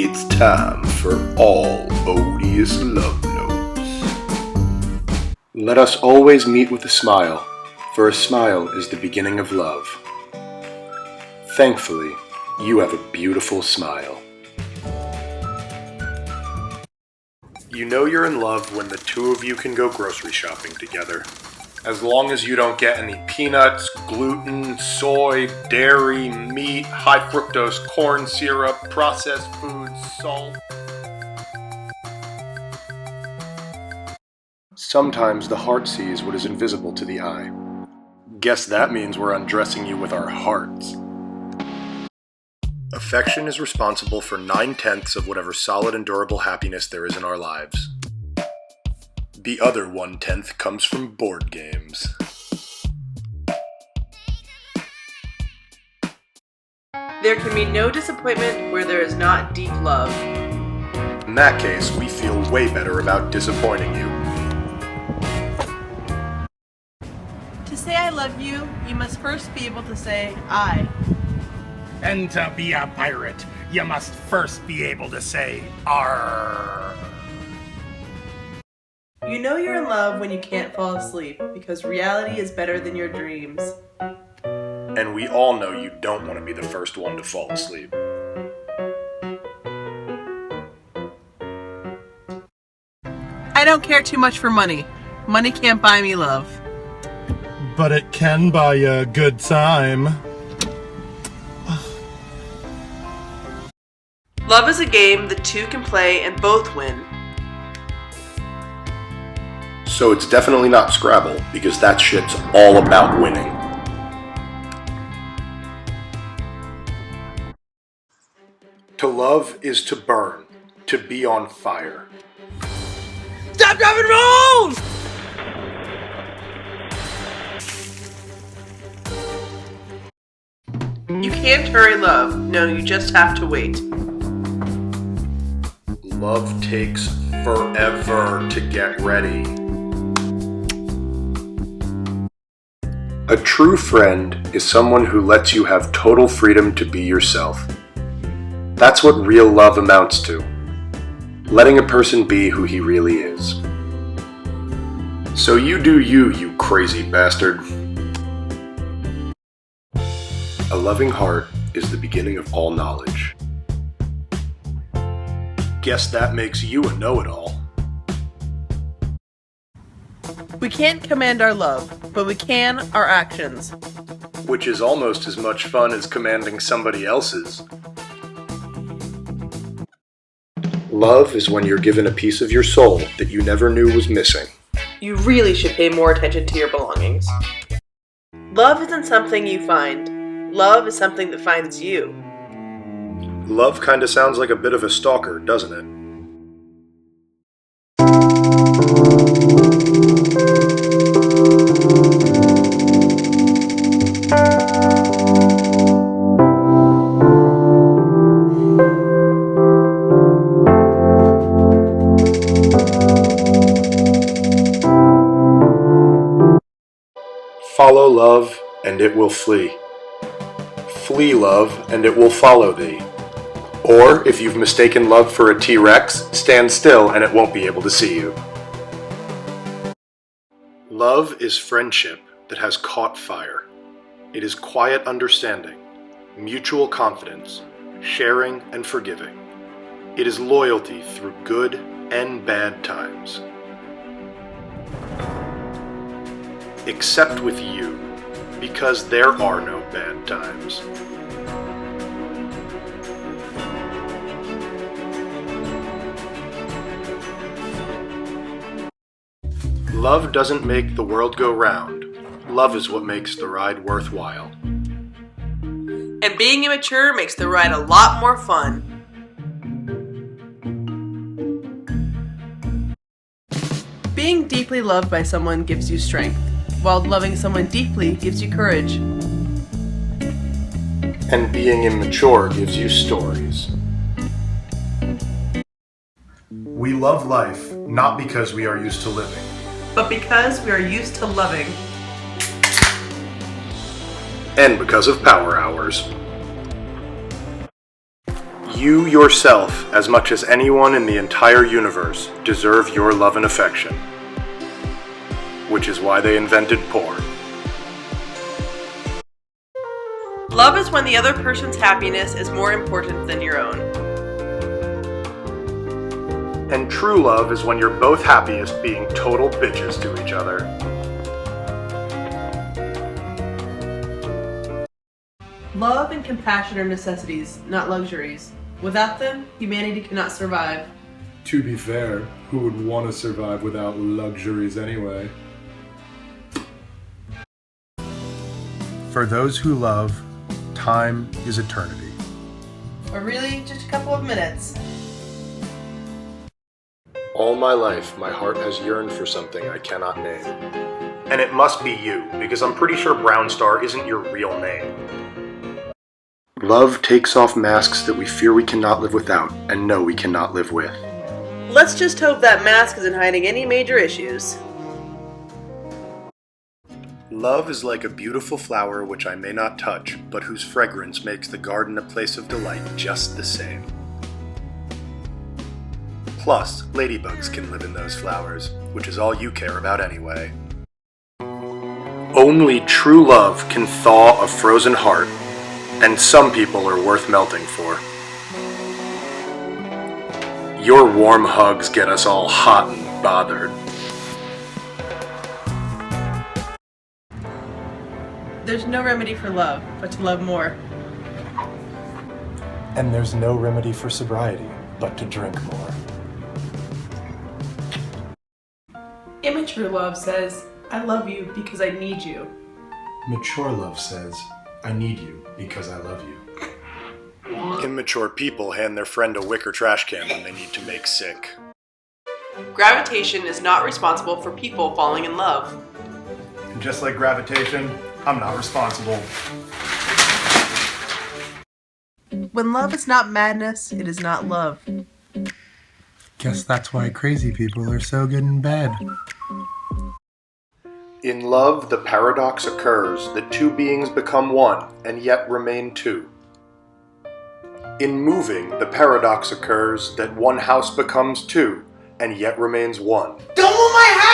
It's time for all Odious Love Notes. Let us always meet with a smile, for a smile is the beginning of love. Thankfully, you have a beautiful smile. You know you're in love when the two of you can go grocery shopping together. As long as you don't get any peanuts, gluten, soy, dairy, meat, high fructose corn syrup, processed foods, salt. Sometimes the heart sees what is invisible to the eye. Guess that means we're undressing you with our hearts. Affection is responsible for 9/10 of whatever solid and durable happiness there is in our lives. The other 1/10 comes from board games. There can be no disappointment where there is not deep love. In that case, we feel way better about disappointing you. To say I love you, you must first be able to say I. And to be a pirate, you must first be able to say "Arr." You know you're in love when you can't fall asleep, because reality is better than your dreams. And we all know you don't want to be the first one to fall asleep. I don't care too much for money. Money can't buy me love. But it can buy you a good time. Love is a game that two can play and both win. So it's definitely not Scrabble, because that shit's all about winning. To love is to burn, to be on fire. Stop, drop, and roll! You can't hurry love. No, you just have to wait. Love takes forever to get ready. A true friend is someone who lets you have total freedom to be yourself. That's what real love amounts to. Letting a person be who he really is. So you do you, you crazy bastard. A loving heart is the beginning of all knowledge. Guess that makes you a know-it-all. We can't command our love, but we can our actions. Which is almost as much fun as commanding somebody else's. Love is when you're given a piece of your soul that you never knew was missing. You really should pay more attention to your belongings. Love isn't something you find. Love is something that finds you. Love kinda sounds like a bit of a stalker, doesn't it? Follow love, and it will flee. Flee love, and it will follow thee. Or, if you've mistaken love for a T-Rex, stand still and it won't be able to see you. Love is friendship that has caught fire. It is quiet understanding, mutual confidence, sharing and forgiving. It is loyalty through good and bad times. Except with you, because there are no bad times. Love doesn't make the world go round. Love is what makes the ride worthwhile. And being immature makes the ride a lot more fun. Being deeply loved by someone gives you strength, while loving someone deeply gives you courage. And being immature gives you stories. We love life not because we are used to living, but because we are used to loving. And because of power hours. You yourself, as much as anyone in the entire universe, deserve your love and affection. Which is why they invented porn. Love is when the other person's happiness is more important than your own. And true love is when you're both happiest being total bitches to each other. Love and compassion are necessities, not luxuries. Without them, humanity cannot survive. To be fair, who would want to survive without luxuries anyway? For those who love, time is eternity. Or really, just a couple of minutes. All my life, my heart has yearned for something I cannot name. And it must be you, because I'm pretty sure Brown Star isn't your real name. Love takes off masks that we fear we cannot live without, and know we cannot live with. Let's just hope that mask isn't hiding any major issues. Love is like a beautiful flower which I may not touch, but whose fragrance makes the garden a place of delight just the same. Plus, ladybugs can live in those flowers, which is all you care about anyway. Only true love can thaw a frozen heart, and some people are worth melting for. Your warm hugs get us all hot and bothered. There's no remedy for love, but to love more. And there's no remedy for sobriety, but to drink more. Immature love says, I love you because I need you. Mature love says, I need you because I love you. Immature people hand their friend a wicker trash can when they need to make sick. Gravitation is not responsible for people falling in love. And just like gravitation, I'm not responsible. When love is not madness, it is not love. Guess that's why crazy people are so good in bed. In love, the paradox occurs that two beings become one, and yet remain two. In moving, the paradox occurs that one house becomes two, and yet remains one. Don't move my